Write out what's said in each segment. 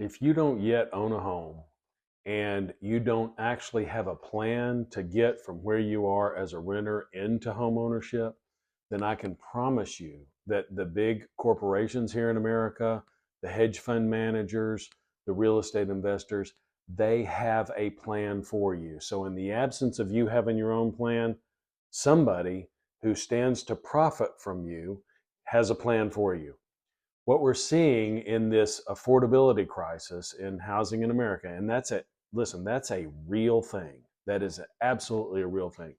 If you don't yet own a home and you don't actually have a plan to get from where you are as a renter into home ownership, then I can promise you that the big corporations here in America, the hedge fund managers, the real estate investors, they have a plan for you. So, in the absence of you having your own plan, somebody who stands to profit from you has a plan for you. What we're seeing in this affordability crisis in housing in America, and listen, that's a real thing. That is absolutely a real thing.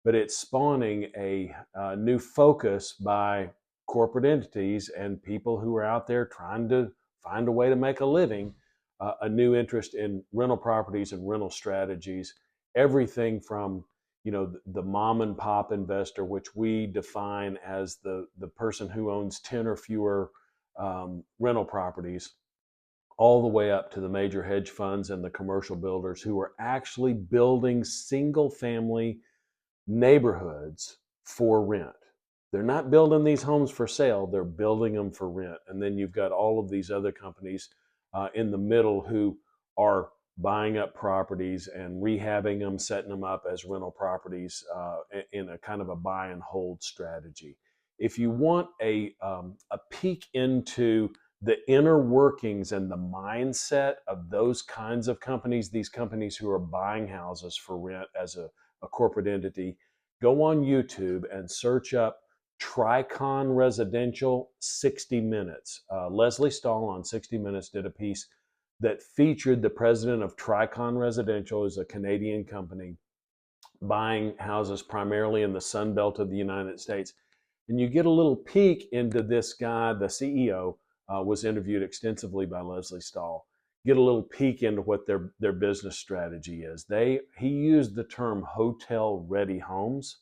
But it's spawning a new focus by corporate entities and people who are out there trying to find a way to make a living, a new interest in rental properties and rental strategies, everything from the mom and pop investor, which we define as the person who owns 10 or fewer rental properties, all the way up to the major hedge funds and the commercial builders who are actually building single family neighborhoods for rent. They're not building these homes for sale, they're building them for rent. And then you've got all of these other companies in the middle who are buying up properties and rehabbing them, setting them up as rental properties in a kind of a buy and hold strategy. If you want a peek into the inner workings and the mindset of those kinds of companies, these companies who are buying houses for rent as a corporate entity, go on YouTube and search up Tricon Residential 60 Minutes. Leslie Stahl on 60 Minutes did a piece that featured the president of Tricon Residential, is a Canadian company buying houses primarily in the Sun Belt of the United States. And you get a little peek into this guy, the CEO, was interviewed extensively by Leslie Stahl. Get a little peek into what their business strategy is. He used the term hotel ready homes,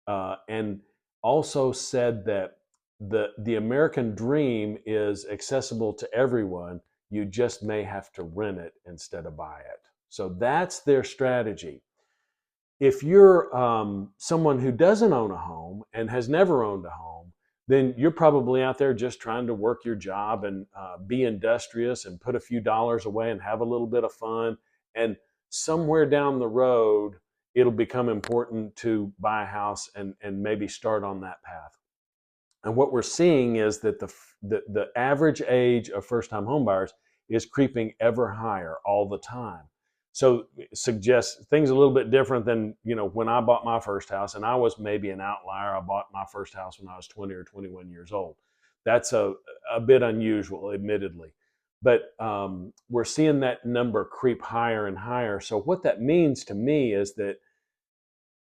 and also said that the American dream is accessible to everyone. You just may have to rent it instead of buy it. So that's their strategy. If you're someone who doesn't own a home and has never owned a home, then you're probably out there just trying to work your job and be industrious and put a few dollars away and have a little bit of fun. And somewhere down the road, it'll become important to buy a house and maybe start on that path. And what we're seeing is that the average age of first-time homebuyers is creeping ever higher all the time. So suggests things a little bit different than when I bought my first house, and I was maybe an outlier. I bought my first house when I was 20 or 21 years old. That's a bit unusual, admittedly, but we're seeing that number creep higher and higher. So what that means to me is that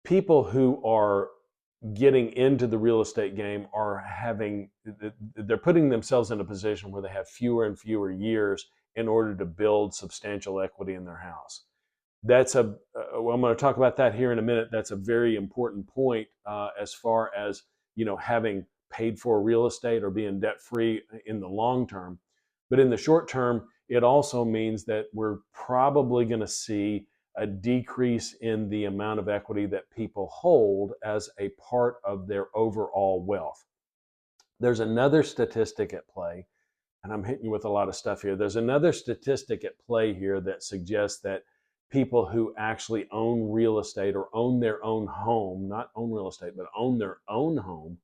people who are getting into the real estate game they're putting themselves in a position where they have fewer and fewer years in order to build substantial equity in their house. I'm going to talk about that here in a minute. That's a very important point as far as having paid for real estate or being debt free in the long term. But in the short term, it also means that we're probably going to see a decrease in the amount of equity that people hold as a part of their overall wealth. There's another statistic at play, and I'm hitting you with a lot of stuff here. There's another statistic at play here that suggests that people who actually own real estate or own their own home, not own real estate, but own their own home,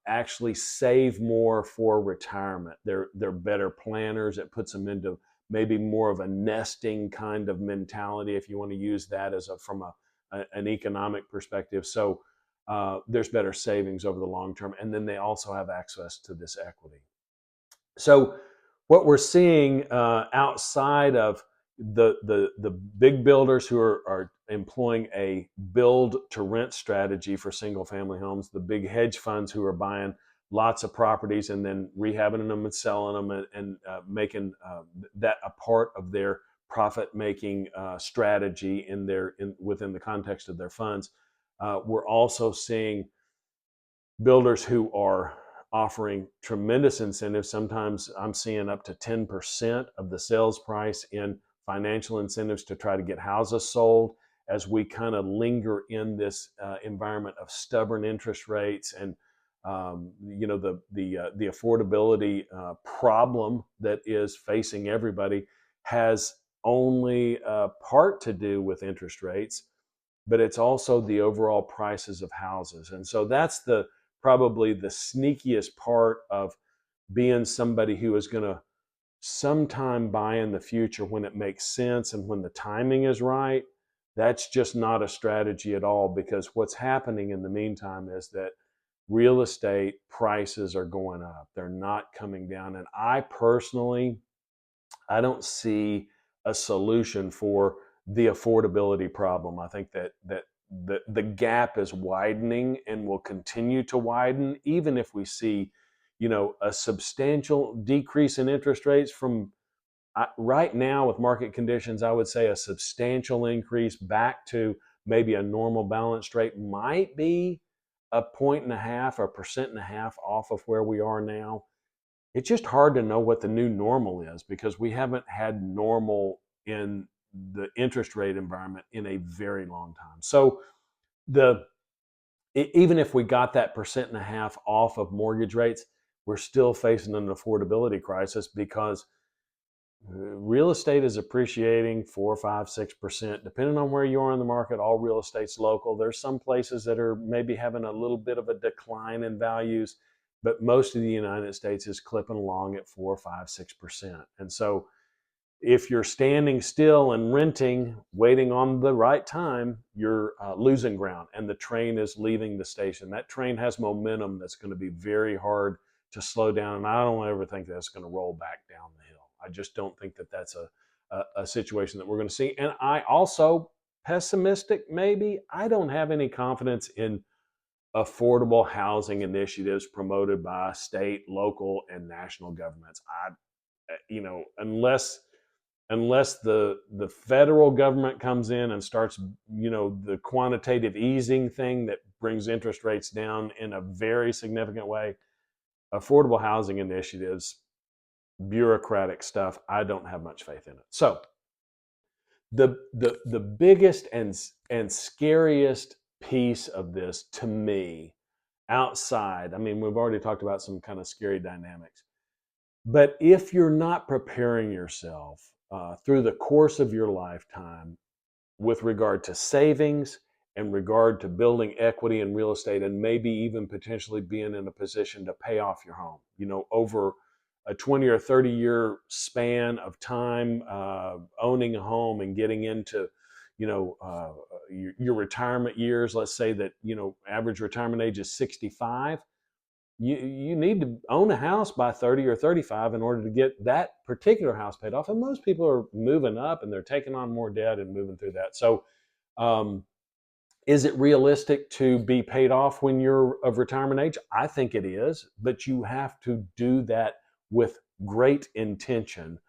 actually save more for retirement. They're better planners. It puts them into maybe more of a nesting kind of mentality, if you want to use that from an economic perspective. So there's better savings over the long term, and then they also have access to this equity. So what we're seeing outside of the big builders who are employing a build to rent strategy for single family homes, the big hedge funds who are buying lots of properties and then rehabbing them and selling them and making that a part of their profit making strategy within the context of their funds. We're also seeing builders who are offering tremendous incentives. Sometimes I'm seeing up to 10% of the sales price in financial incentives to try to get houses sold, as we kind of linger in this environment of stubborn interest rates and the affordability problem that is facing everybody has only part to do with interest rates, but it's also the overall prices of houses. And so that's probably the sneakiest part of being somebody who is going to sometime buy in the future when it makes sense and when the timing is right. That's just not a strategy at all, because what's happening in the meantime is that real estate prices are going up. They're not coming down. And I don't see a solution for the affordability problem. I think that the gap is widening and will continue to widen, even if we see, a substantial decrease in interest rates from right now with market conditions. I would say a substantial increase back to maybe a normal balance rate might be a point and a half or 1.5% off of where we are now. It's just hard to know what the new normal is, because we haven't had normal in the interest rate environment in a very long time. So even if we got that 1.5% off of mortgage rates, we're still facing an affordability crisis, because real estate is appreciating 4, 5, 6%, depending on where you are in the market. All real estate's local. There's some places that are maybe having a little bit of a decline in values, but most of the United States is clipping along at 4, 5, 6%. And so if you're standing still and renting, waiting on the right time, you're losing ground, and the train is leaving the station. That train has momentum that's going to be very hard to slow down, and I don't ever think that's going to roll back down the hill. I just don't think that that's a situation that we're going to see. And I also, pessimistic maybe, I don't have any confidence in affordable housing initiatives promoted by state, local, and national governments. Unless the federal government comes in and starts, the quantitative easing thing that brings interest rates down in a very significant way, affordable housing initiatives, bureaucratic stuff, I don't have much faith in it. So the biggest and scariest piece of this to me, outside, I mean, we've already talked about some kind of scary dynamics, but if you're not preparing yourself through the course of your lifetime with regard to savings and regard to building equity in real estate, and maybe even potentially being in a position to pay off your home, over a 20 or 30 year span of time, owning a home and getting into, your retirement years. Let's say that, average retirement age is 65. You need to own a house by 30 or 35 in order to get that particular house paid off. And most people are moving up and they're taking on more debt and moving through that. So, is it realistic to be paid off when you're of retirement age? I think it is, but you have to do that with great intention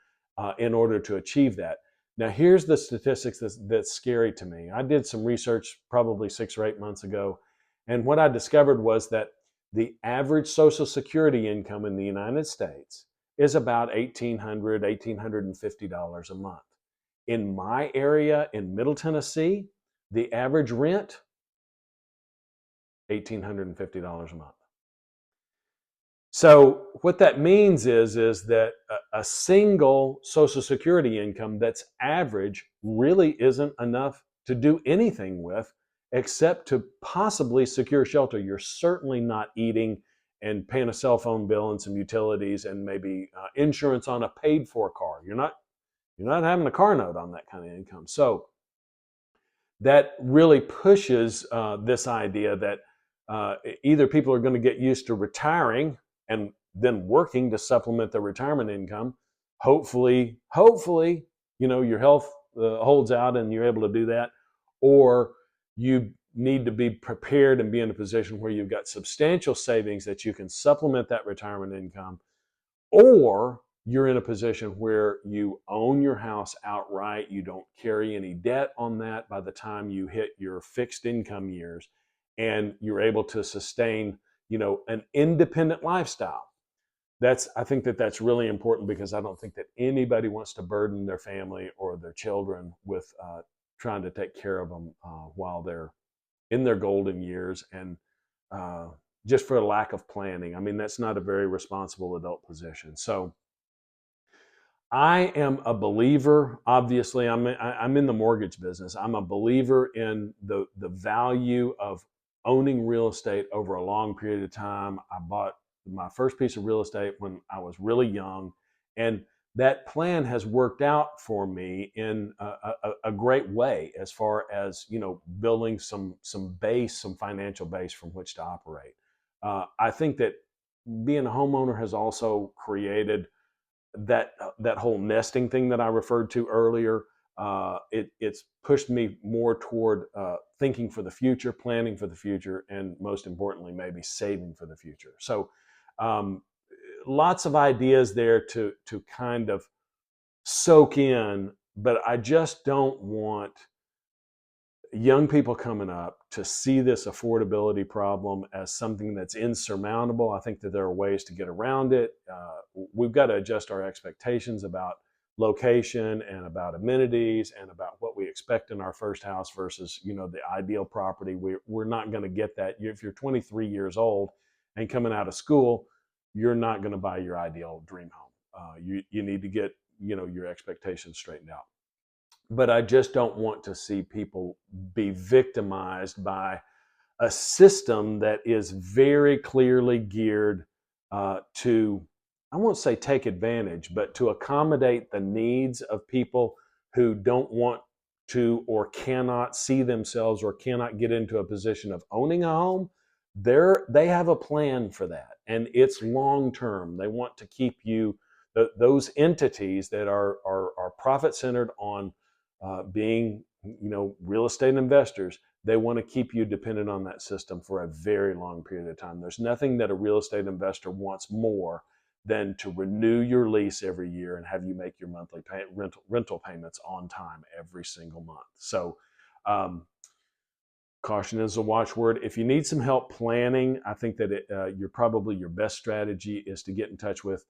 in order to achieve that. Now, here's the statistics that's scary to me. I did some research probably 6 or 8 months ago, and what I discovered was that the average Social Security income in the United States is about $1,800, $1,850 a month. In my area in Middle Tennessee, the average rent, $1,850 a month. So what that means is that a single Social Security income that's average really isn't enough to do anything with, except to possibly secure shelter. You're certainly not eating and paying a cell phone bill and some utilities and maybe insurance on a paid for car. You're not having a car note on that kind of income. So that really pushes this idea that either people are going to get used to retiring and then working to supplement their retirement income. Hopefully, your health holds out and you're able to do that, or you need to be prepared and be in a position where you've got substantial savings that you can supplement that retirement income, or you're in a position where you own your house outright. You don't carry any debt on that by the time you hit your fixed income years, and you're able to sustain, an independent lifestyle. I think that's really important, because I don't think that anybody wants to burden their family or their children with trying to take care of them while they're in their golden years. And just for a lack of planning. I mean, that's not a very responsible adult position. So I am a believer. Obviously, I'm in the mortgage business. I'm a believer in the value of owning real estate over a long period of time. I bought my first piece of real estate when I was really young, and that plan has worked out for me in a great way as far as, you know, building some base, some financial base from which to operate. I think that being a homeowner has also created that whole nesting thing that I referred to earlier. It's pushed me more toward thinking for the future, planning for the future, and most importantly, maybe saving for the future. So, um, lots of ideas there to kind of soak in, but I just don't want young people coming up to see this affordability problem as something that's insurmountable. I think that there are ways to get around it. We've got to adjust our expectations about location and about amenities and about what we expect in our first house versus, you know, the ideal property. We're not going to get that. If you're 23 years old and coming out of school, you're not going to buy your ideal dream home. You need to get, you know, your expectations straightened out. But I just don't want to see people be victimized by a system that is very clearly geared to, I won't say take advantage, but to accommodate the needs of people who don't want to or cannot see themselves or cannot get into a position of owning a home. They have a plan for that, and it's long term. They want to keep you, those entities that are profit centered on being, you know, real estate investors. They want to keep you dependent on that system for a very long period of time. There's nothing that a real estate investor wants more than to renew your lease every year and have you make your monthly rental payments on time every single month. So, caution is a watchword. If you need some help planning, I think that your best strategy is to get in touch with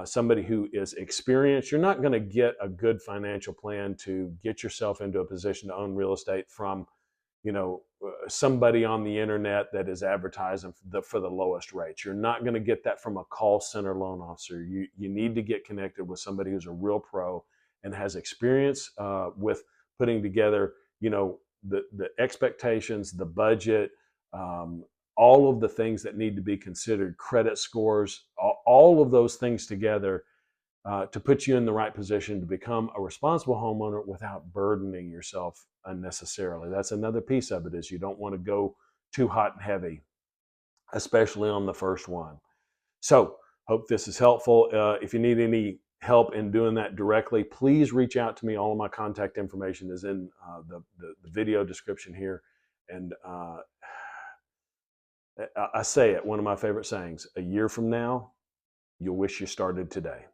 somebody who is experienced. You're not going to get a good financial plan to get yourself into a position to own real estate from, you know, somebody on the internet that is advertising for the lowest rates. You're not going to get that from a call center loan officer. You need to get connected with somebody who's a real pro and has experience with putting together, you know, the expectations, the budget, um, all of the things that need to be considered, credit scores, all of those things together to put you in the right position to become a responsible homeowner without burdening yourself unnecessarily. That's another piece of it, is you don't want to go too hot and heavy, especially on the first one. So hope this is helpful. If you need any help in doing that directly, please reach out to me. All of my contact information is in the video description here. And I say it, one of my favorite sayings: a year from now, you'll wish you started today.